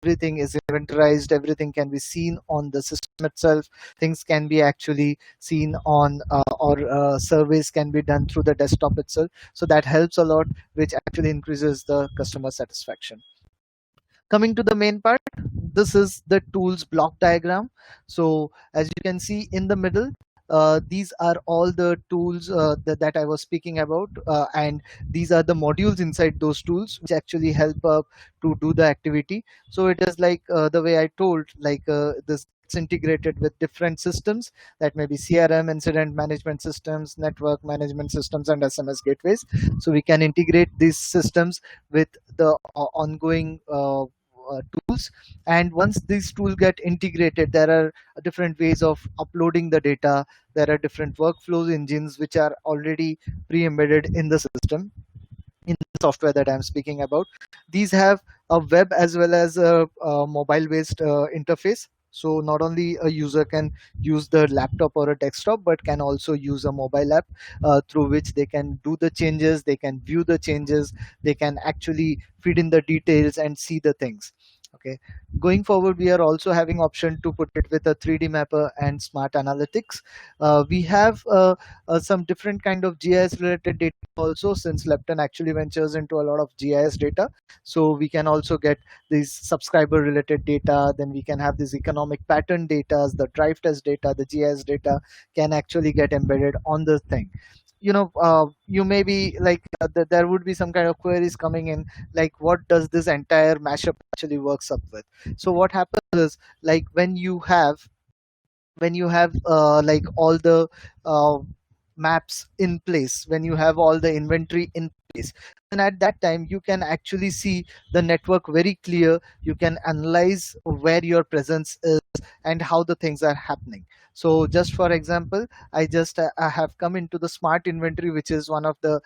everything is inventorized, everything can be seen on the system itself, things can be actually seen on or surveys can be done through the desktop itself. So that helps a lot, which actually increases the customer satisfaction. Coming to the main part, this is the tools block diagram. So as you can see in the middle, these are all the tools that I was speaking about, and these are the modules inside those tools which actually help to do the activity. So it is like the way I told, like this it's integrated with different systems, that may be CRM, incident management systems, network management systems, and SMS gateways. So we can integrate these systems with the ongoing tools. And once these tools get integrated, there are different ways of uploading the data. There are different workflows engines which are already pre-embedded in the system, in the software that I'm speaking about. These have a web as well as a mobile based interface. So not only a user can use the laptop or a desktop, but can also use a mobile app through which they can do the changes, they can view the changes, they can actually feed in the details and see the things. Okay, going forward, we are also having option to put it with a 3D mapper and smart analytics. We have some different kind of GIS related data also, since Lepton actually ventures into a lot of GIS data. So we can also get these subscriber related data, then we can have this economic pattern data, the drive test data, the GIS data can actually get embedded on the thing. You may be like there would be some kind of queries coming in, like what does this entire mashup actually works up with. So what happens is, like when you have like all the uh, maps in place, when you have all the inventory in place, and at that time you can actually see the network very clear. You can analyze where your presence is and how the things are happening. So just for example, I have come into the smart inventory, which is one of the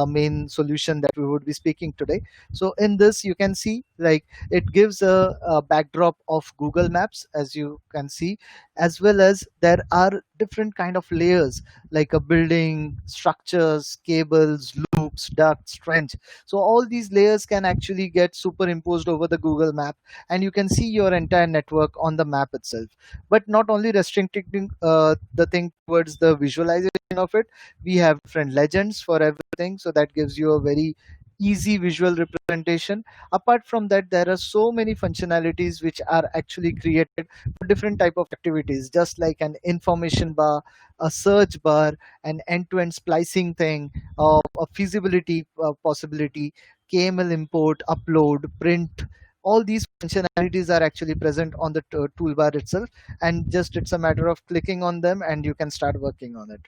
main solution that we would be speaking today. So in this you can see, like, it gives a backdrop of Google Maps, as you can see, as well as there are different kind of layers, like a building structures, cables, loops, ducts, trench. So all these layers can actually get superimposed over the Google Map, and you can see your entire network on the map itself. But not only restricting the thing towards the visualization of it, we have different legends for everything, so that gives you a very easy visual representation. Apart from that, there are so many functionalities which are actually created for different type of activities, just like an information bar, a search bar, an end-to-end splicing thing, a feasibility possibility, KML import, upload, print. All these functionalities are actually present on the toolbar itself, and just it's a matter of clicking on them and you can start working on it.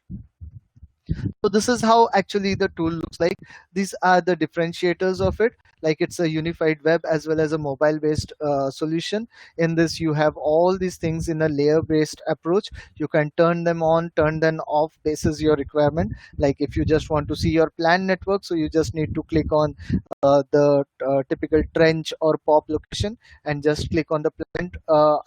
So this is how actually the tool looks like. These are the differentiators of it, like it's a unified web as well as a mobile based solution. In this you have all these things in a layer based approach. You can turn them on, turn them off basis your requirement. Like if you just want to see your plan network, so you just need to click on the typical trench or pop location and just click on the plant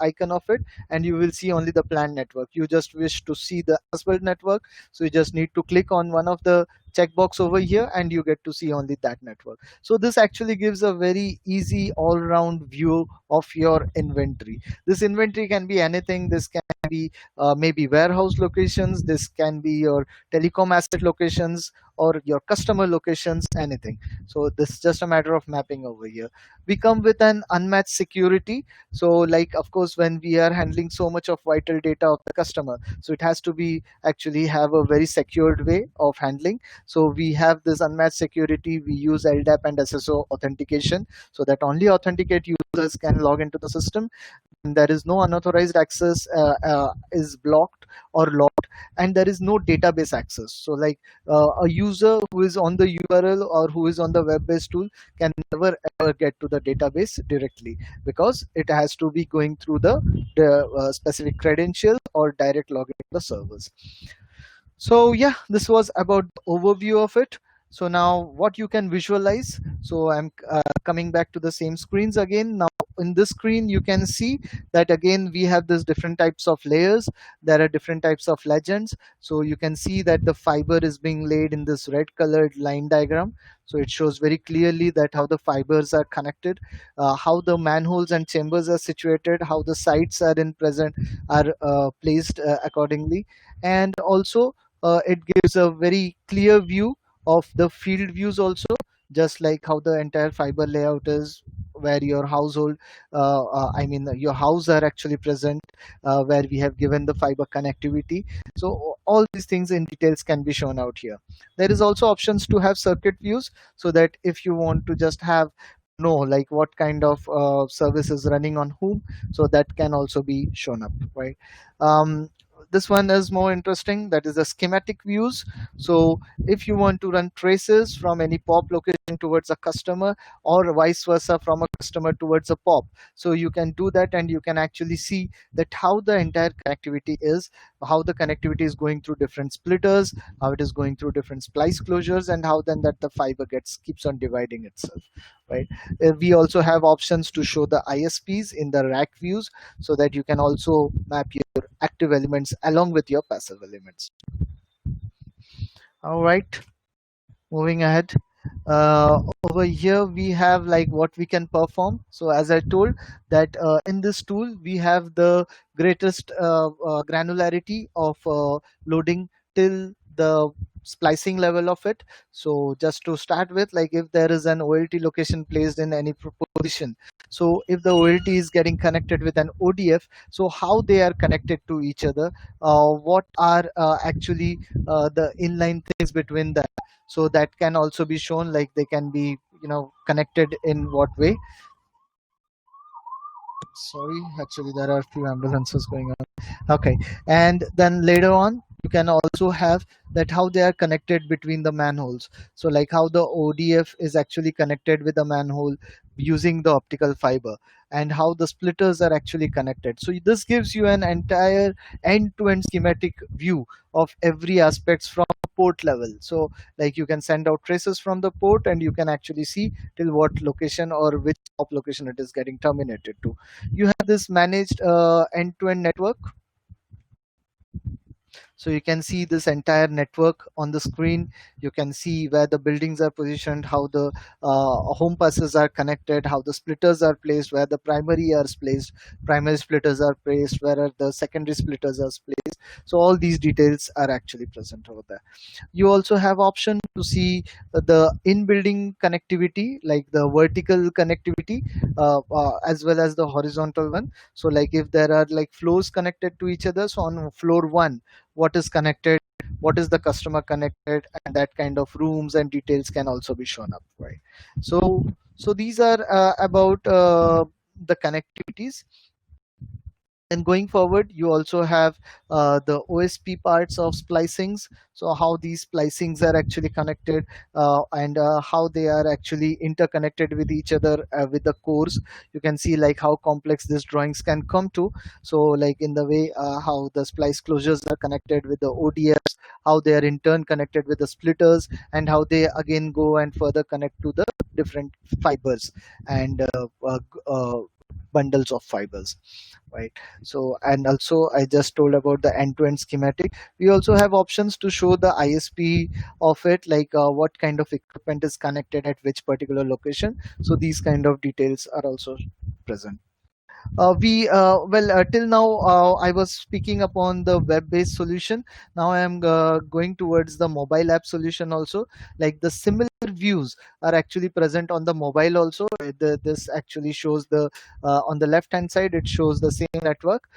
icon of it, and you will see only the plan network. You just wish to see the Aswell network, so you just need to click on one of the checkbox over here and you get to see only that network. So this actually gives a very easy all-round view of your inventory. This inventory can be anything. This can be maybe warehouse locations, this can be your telecom asset locations or your customer locations, anything. So this is just a matter of mapping over here. We come with an unmatched security. So like, of course, when we are handling so much of vital data of the customer, so it has to be actually have a very secured way of handling. So we have this unmatched security. We use LDAP and SSO authentication, so that only authenticate users can log into the system. And there is no unauthorized access is blocked or locked, and there is no database access. So like a user who is on the URL or who is on the web-based tool can never ever get to the database directly, because it has to be going through the specific credentials or direct login to the servers. So yeah, this was about the overview of it. So now what you can visualize. So I'm coming back to the same screens again. Now in this screen you can see that again we have this different types of layers. There are different types of legends. So you can see that the fiber is being laid in this red colored line diagram. So it shows very clearly that how the fibers are connected, how the manholes and chambers are situated, how the sites are in present are placed accordingly. And also it gives a very clear view of the field views also, just like how the entire fiber layout is, where your household I mean your house are actually present, where we have given the fiber connectivity. So all these things in details can be shown out here. There is also options to have circuit views, so that if you want to just have know like what kind of service is running on whom, so that can also be shown up, right? This one is more interesting, that is the schematic views. So if you want to run traces from any pop location towards a customer, or vice versa from a customer towards a pop, so you can do that, and you can actually see that how the entire connectivity is, how the connectivity is going through different splitters, how it is going through different splice closures, and how then that the fiber gets keeps on dividing itself, right? We also have options to show the ISPs in the rack views, so that you can also map your active elements along with your passive elements. All right, moving ahead. Over here we have like what we can perform. So as I told that in this tool we have the greatest granularity of loading till the splicing level of it. So just to start with, like if there is an OLT location placed in any position, so if the OLT is getting connected with an ODF, so how they are connected to each other, what are actually the inline things between that, so that can also be shown, like they can be connected in what way. Sorry, actually there are a few ambulances going on. Okay, and then later on you can also have that how they are connected between the manholes. So like how the ODF is actually connected with the manhole using the optical fiber, and how the splitters are actually connected. So this gives you an entire end-to-end schematic view of every aspects from port level. So like you can send out traces from the port, and you can actually see till what location or which top location it is getting terminated to. You have this managed end-to-end network. So you can see this entire network on the screen. You can see where the buildings are positioned, how the home passes are connected, how the splitters are placed, where the primary splitters are placed, where are the secondary splitters are placed. So all these details are actually present over there. You also have option to see the in-building connectivity, like the vertical connectivity, as well as the horizontal one. So like if there are like floors connected to each other, so on floor one, what is connected, what is the customer connected, and that kind of rooms and details can also be shown up, right? So these are about the connectivities. And going forward, you also have the OSP parts of splicings. So how these splicings are actually connected, and how they are actually interconnected with each other with the cores. You can see like how complex these drawings can come to. So like in the way how the splice closures are connected with the ODFs, how they are in turn connected with the splitters, and how they again go and further connect to the different fibers and bundles of fibers, right? So and also I just told about the end-to-end schematic. We also have options to show the ISP of it, like what kind of equipment is connected at which particular location. So these kind of details are also present. We well till now I was speaking upon the web based solution. Now I am going towards the mobile app solution also. Like the similar views are actually present on the mobile also. This actually shows the on the left hand side, it shows the same network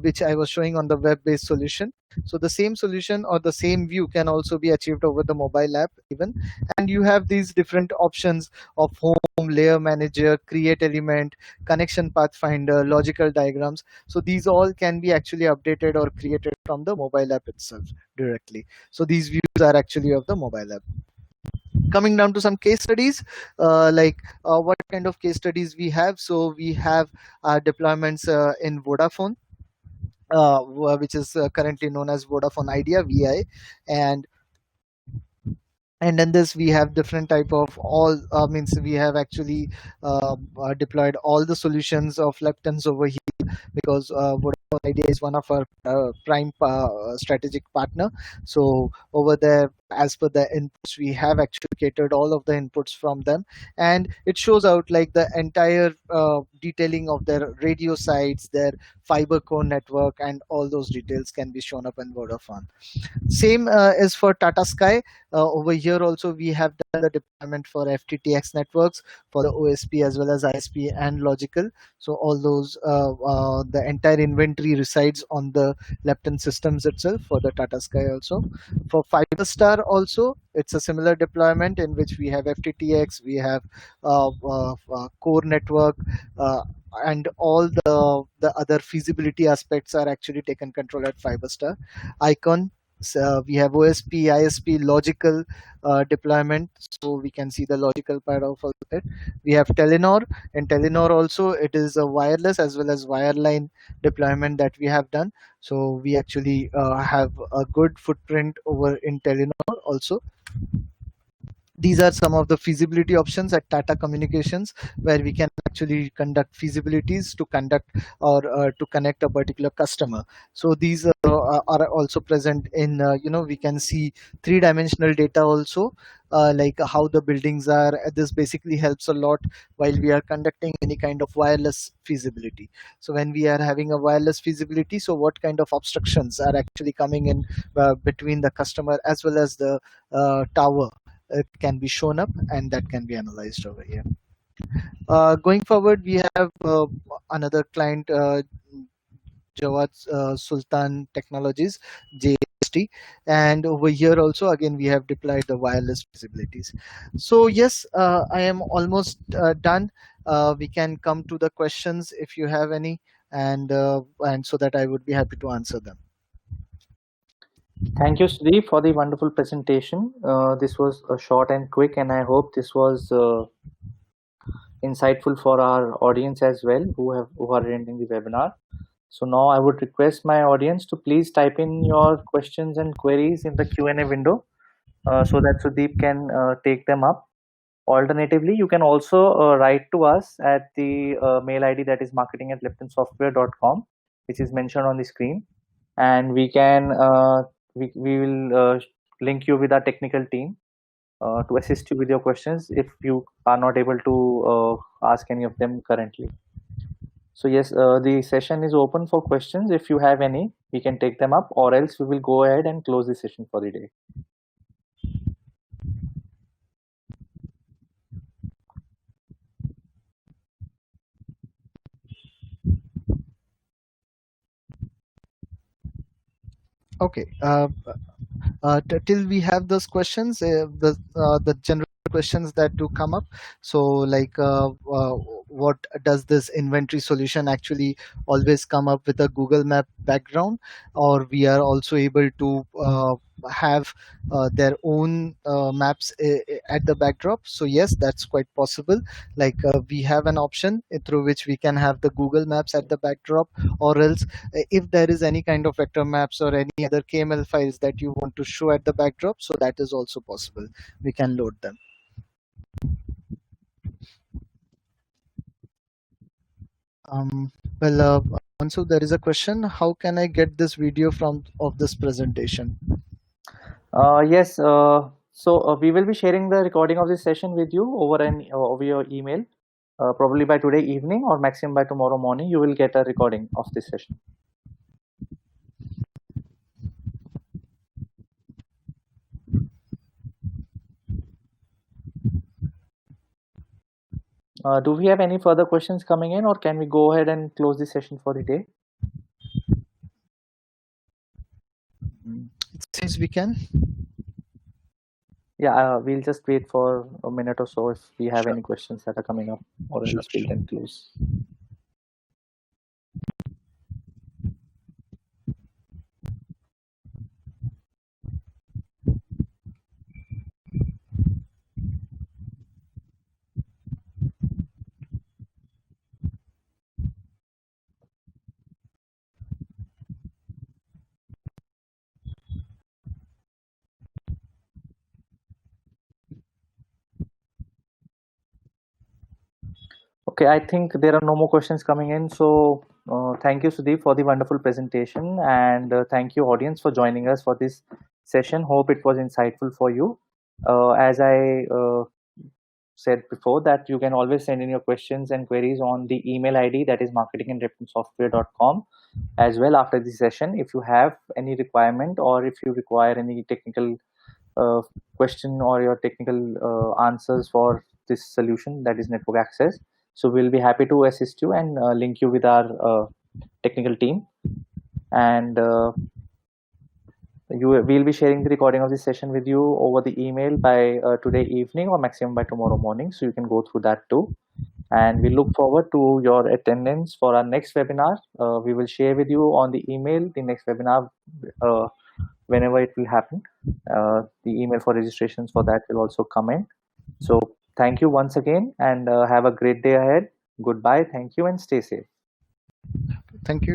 which I was showing on the web based solution. So the same solution or the same view can also be achieved over the mobile app even. And you have these different options of home, layer manager, create element, connection pathfinder, logical diagrams. So these all can be actually updated or created from the mobile app itself directly. So these views are actually of the mobile app. Coming down to some case studies, what kind of case studies we have. So we have deployments in Vodafone, which is currently known as Vodafone Idea, VI. And And in this we have different type of all means we have actually deployed all the solutions of leptons over here, because Vodafone Idea is one of our prime strategic partner. So over there, as per the inputs, we have actually catered all of the inputs from them, and it shows out like the entire detailing of their radio sites, their fiber core network, and all those details can be shown up in Vodafone. Same is for Tata Sky. Over here also we have done the deployment for FTTX networks for the OSP as well as ISP and logical. So all those the entire inventory resides on the Lepton systems itself for the Tata Sky also. For Fiberstar also, it's a similar deployment in which we have FTTX, we have core network, and all the other feasibility aspects are actually taken control at Fiberstar. Icon, we have OSP, ISP, logical deployment, so we can see the logical part of it. We have Telenor, and Telenor also it is a wireless as well as wireline deployment that we have done. So we actually have a good footprint over in Telenor also. These are some of the feasibility options at Tata Communications, where we can actually conduct feasibilities to conduct or to connect a particular customer. So these are also present in we can see three-dimensional data also, like how the buildings are. This basically helps a lot while we are conducting any kind of wireless feasibility. So when we are having a wireless feasibility, so what kind of obstructions are actually coming in between the customer as well as the tower, it can be shown up, and that can be analyzed over here. Going forward, we have another client, Jawad Sultan Technologies, JST, and over here also again we have deployed the wireless visibilities. So yes, I am almost done. We can come to the questions if you have any, and so that I would be happy to answer them. Thank you, Sri, for the wonderful presentation. This was short and quick, and I hope this was insightful for our audience as well, who are attending the webinar. So now I would request my audience to please type in your questions and queries in the Q&A window, so that Sudeep can take them up. Alternatively, you can also write to us at the mail ID that is marketing@leptonsoftware.com, which is mentioned on the screen, and we will link you with our technical team to assist you with your questions if you are not able to ask any of them currently. So yes, the session is open for questions. If you have any, we can take them up, or else we will go ahead and close the session for the day. Okay. Till we have those questions, the general questions that do come up. So like what does this inventory solution actually always come up with a Google Map background, or we are also able to have their own maps at the backdrop? So yes, that's quite possible. Like we have an option through which we can have the Google Maps at the backdrop, or else if there is any kind of vector maps or any other KML files that you want to show at the backdrop, so that is also possible. We can load them. Well, Ansu, there is a question. How can I get this video from of this presentation? Yes, so we will be sharing the recording of this session with you over your email. Probably by today evening or maximum by tomorrow morning, you will get a recording of this session. Do we have any further questions coming in, or can we go ahead and close the session for the day? It seems we can. Yeah, we'll just wait for a minute or so if we have any questions that are coming up, or else we'll then close. Okay, I think there are no more questions coming in. So thank you, Sudeep, for the wonderful presentation, and thank you, audience, for joining us for this session. Hope it was insightful for you. As I said before, that you can always send in your questions and queries on the email ID, that is marketingandreferencesoftware.com, as well after the session. If you have any requirement, or if you require any technical question or your technical answers for this solution, that is network access, so we'll be happy to assist you and link you with our technical team. And we'll be sharing the recording of this session with you over the email by today evening, or maximum by tomorrow morning, so you can go through that too. And we look forward to your attendance for our next webinar. We will share with you on the email the next webinar whenever it will happen. The email for registrations for that will also come in. So thank you once again, and have a great day ahead. Goodbye. Thank you, and stay safe. Thank you.